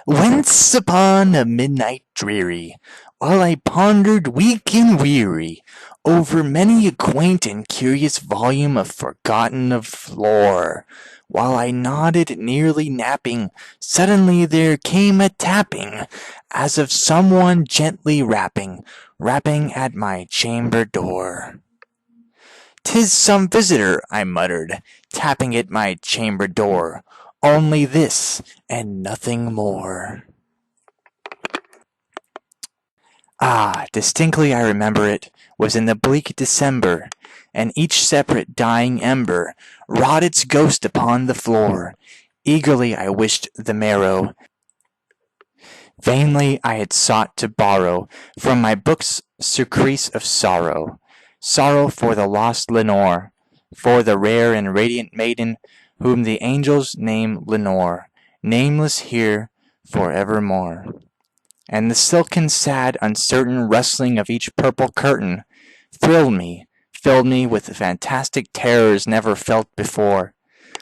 Once upon a midnight dreary, while I pondered weak and weary over many a quaint and curious volume of forgotten of lore, while I nodded, nearly napping, suddenly there came a tapping, as of someone gently rapping at my chamber door. "'Tis some visitor," I muttered, tapping at my chamber door. "Only this, and nothing more." Ah, distinctly I remember it was in the bleak December, and each separate dying ember wrought its ghost upon the floor. Eagerly I wished the marrow. Vainly I had sought to borrow from my books surcease of sorrow. Sorrow for the lost Lenore, for the rare and radiant maiden whom the angels name Lenore, nameless here for evermore. And the silken, sad, uncertain rustling of each purple curtain thrilled me, filled me with fantastic terrors never felt before,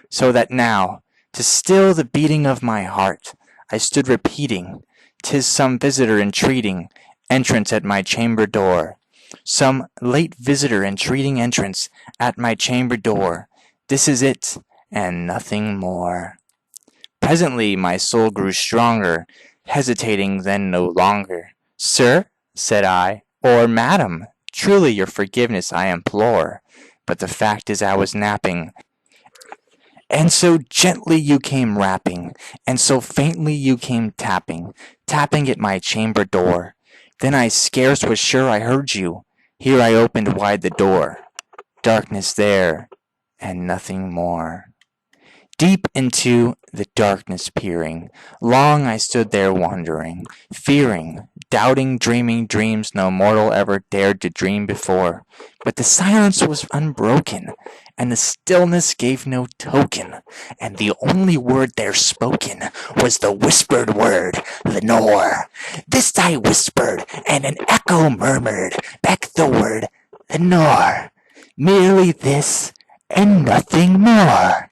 so that now, to still the beating of my heart, I stood repeating, "'Tis some visitor entreating entrance at my chamber door, some late visitor entreating entrance at my chamber door. This is it, and nothing more." Presently my soul grew stronger, hesitating then no longer. "Sir," said I, "or madam, truly your forgiveness I implore, but the fact is I was napping, and so gently you came rapping, and so faintly you came tapping at my chamber door. Then I scarce was sure I heard you. Here I opened wide the door. Darkness there, and nothing more." Deep into the darkness peering, long I stood there wondering, fearing, doubting, dreaming dreams no mortal ever dared to dream before. But the silence was unbroken, and the stillness gave no token, and the only word there spoken was the whispered word, "Lenore." This I whispered, and an echo murmured back the word, "Lenore." Merely this, and nothing more.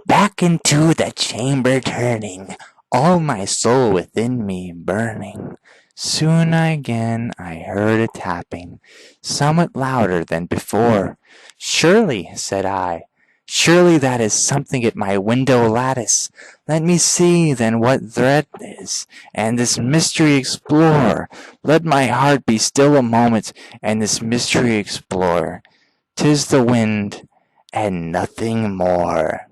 Back into the chamber turning, all my soul within me burning. Soon again I heard a tapping, somewhat louder than before. "Surely," said I, "surely that is something at my window lattice. Let me see then what threat is, and this mystery explore. Let my heart be still a moment, and this mystery explore. 'Tis the wind, and nothing more."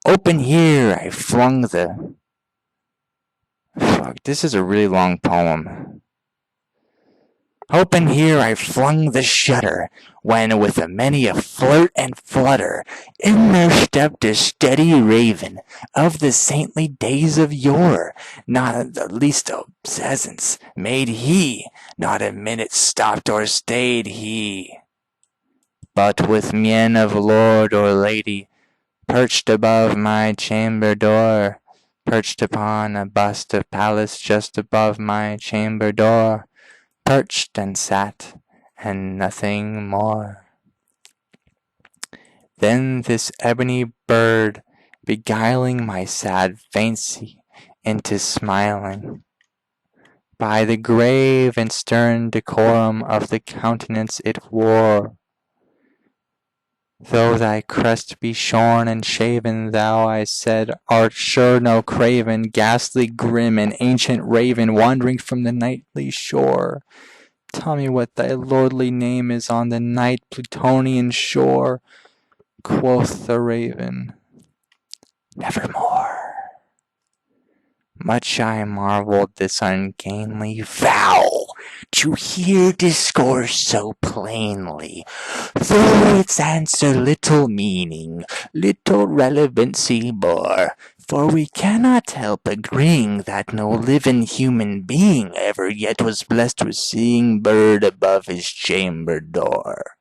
Open here, I flung the... Fuck, this is a really long poem. Open here I flung the shutter, when with a many a flirt and flutter, in there stepped a steady raven, of the saintly days of yore. Not the least obeisance made he, not a minute stopped or stayed he, but with mien of lord or lady, perched above my chamber door, perched upon a bust of Pallas just above my chamber door, perched and sat, and nothing more. Then this ebony bird, beguiling my sad fancy into smiling, by the grave and stern decorum of the countenance it wore, "Though thy crest be shorn and shaven, thou," I said, "art sure no craven, ghastly, grim, and ancient raven, wandering from the nightly shore. Tell me what thy lordly name is on the night Plutonian shore." Quoth the raven, "Nevermore." Much I marvelled this ungainly vow, to hear discourse so plainly, though its answer little meaning, little relevancy bore. For we cannot help agreeing that no living human being ever yet was blessed with seeing bird above his chamber door.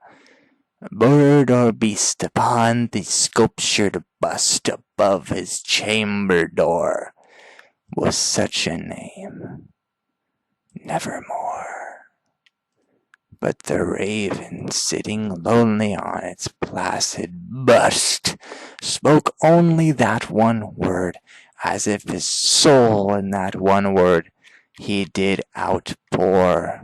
Bird or beast upon the sculptured bust above his chamber door was such a name, Nevermore. But the raven, sitting lonely on its placid bust, spoke only that one word as if his soul in that one word he did outpour.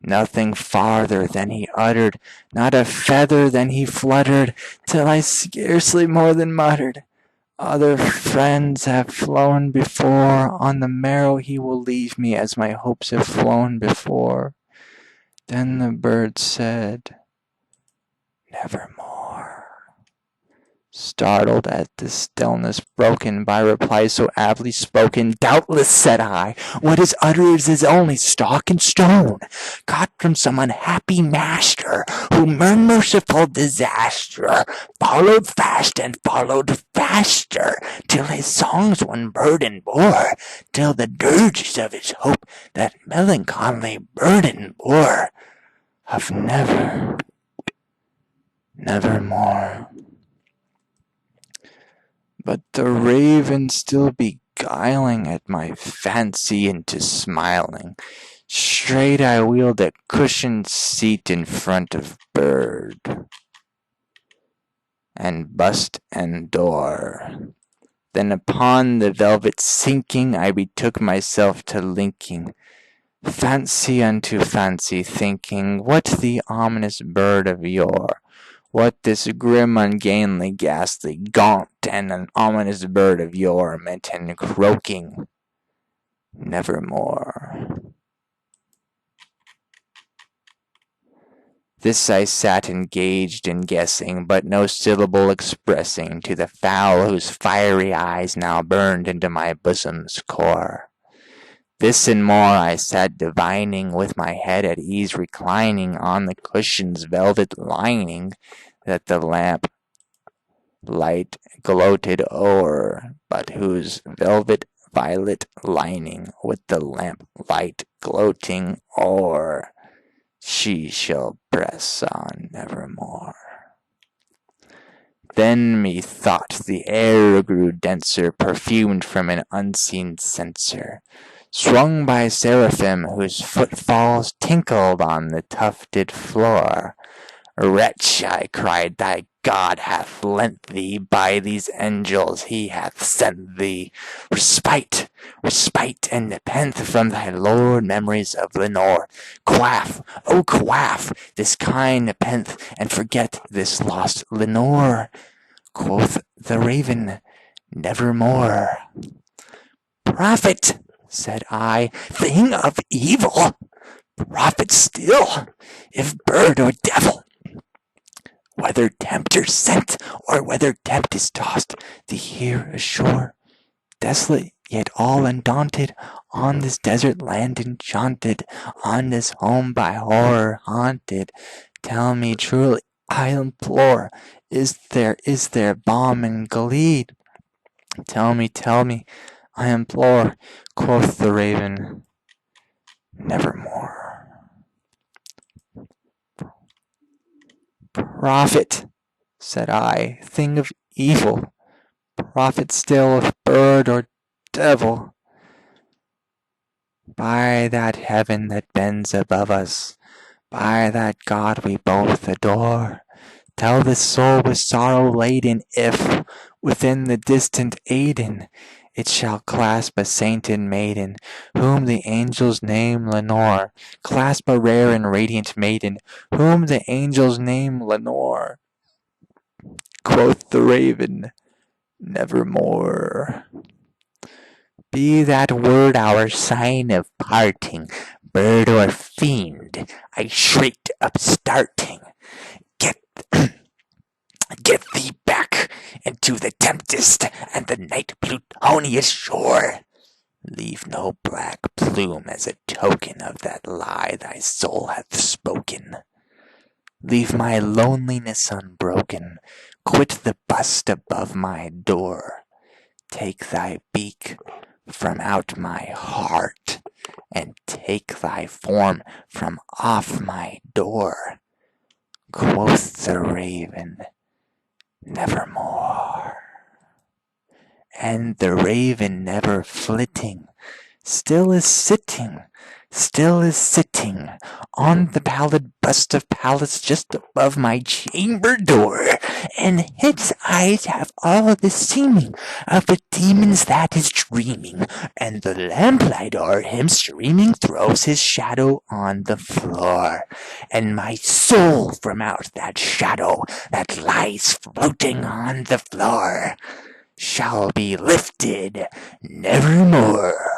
Nothing farther than he uttered, not a feather than he fluttered, till I scarcely more than muttered, "Other friends have flown before, on the morrow he will leave me as my hopes have flown before." Then the bird said, "Nevermore." Startled at the stillness broken by reply so aptly spoken, "Doubtless," said I, "what is uttered is only stock and stone, caught from some unhappy master, who merciful disaster followed fast and followed faster, till his songs one burden bore, till the dirges of his hope that melancholy burden bore, of nevermore." But the raven still beguiling at my fancy into smiling, straight I wheeled a cushioned seat in front of bird, and bust and door. Then upon the velvet sinking, I betook myself to linking fancy unto fancy, thinking what the ominous bird of yore, what this grim, ungainly, ghastly, gaunt, and an ominous bird of yore meant in croaking "Nevermore." This I sat engaged in guessing, but no syllable expressing to the fowl whose fiery eyes now burned into my bosom's core. This and more I sat divining, with my head at ease reclining on the cushion's velvet lining, that the lamp light gloated o'er, but whose velvet violet lining, with the lamp light gloating o'er, she shall press on nevermore. Then methought the air grew denser, perfumed from an unseen censer, swung by seraphim whose footfalls tinkled on the tufted floor. "Wretch," I cried, "thy God hath lent thee, by these angels he hath sent thee, respite, and nepenthe from thy lowered memories of Lenore. Quaff, oh quaff, this kind nepenthe, and forget this lost Lenore." Quoth the raven, "Nevermore." "Prophet," said I, "thing of evil, prophet still, if bird or devil, whether tempter sent, or whether tempest tossed thee here ashore, desolate yet all undaunted, on this desert land enchanted, on this home by horror haunted, tell me truly, I implore, is there balm in Gilead? Tell me, I implore." Quoth the raven, "Nevermore." "Prophet," said I, "thing of evil, prophet still, if bird or devil, by that heaven that bends above us, by that God we both adore, tell this soul with sorrow laden, if, within the distant Aidenn, it shall clasp a sainted maiden, whom the angels name Lenore, clasp a rare and radiant maiden, whom the angels name Lenore." Quoth the raven, "Nevermore." "Be that word our sign of parting, bird or fiend," I shrieked, upstarting. "Get Get thee back into the tempest and the night plutonious shore. Leave no black plume as a token of that lie thy soul hath spoken. Leave my loneliness unbroken. Quit the bust above my door. Take thy beak from out my heart, and take thy form from off my door." Quoth the raven, "Nevermore." And the raven, never flitting, still is sitting, still is sitting on the pallid bust of Pallas just above my chamber door, and his eyes have all the seeming of the demon's that is dreaming, and the lamplight o'er him streaming throws his shadow on the floor, and my soul from out that shadow that lies floating on the floor shall be lifted nevermore.